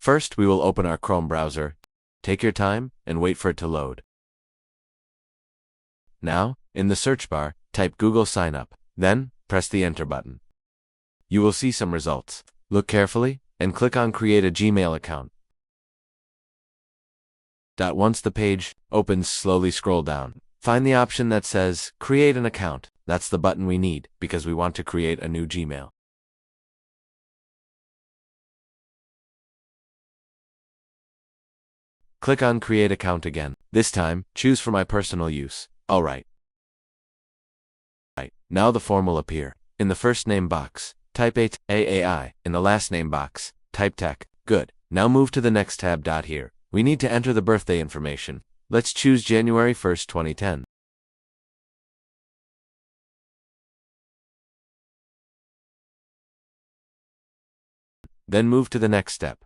First, we will open our Chrome browser. Take your time and wait for it to load. Now, in the search bar, type Google Sign Up. Then, press the Enter button. You will see some results. Look carefully and click on Create a Gmail account. Once the page opens, slowly scroll down. Find the option that says Create an Account. That's the button we need because we want to create a new Gmail. Click on Create Account again. This time, choose for my personal use. Alright. Now the form will appear. In the first name box, type AAI. In the last name box, type Tech. Good. Now move to the next tab. Here, we need to enter the birthday information. Let's choose January 1st, 2010. Then move to the next step.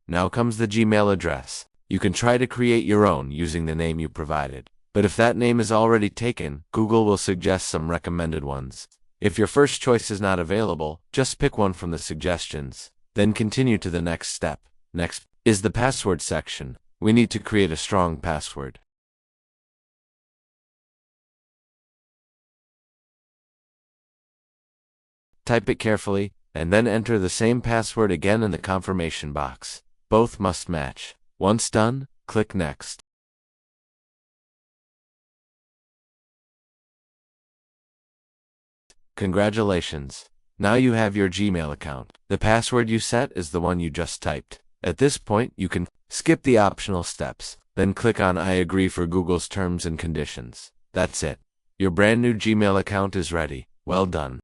Now comes the Gmail address. You can try to create your own using the name you provided. But if that name is already taken, Google will suggest some recommended ones. If your first choice is not available, just pick one from the suggestions. Then continue to the next step. Next is the password section. We need to create a strong password. Type it carefully, and then enter the same password again in the confirmation box. Both must match. Once done, click Next. Congratulations! Now you have your Gmail account. The password you set is the one you just typed. At this point, you can skip the optional steps. Then click on I agree for Google's terms and conditions. That's it. Your brand new Gmail account is ready. Well done.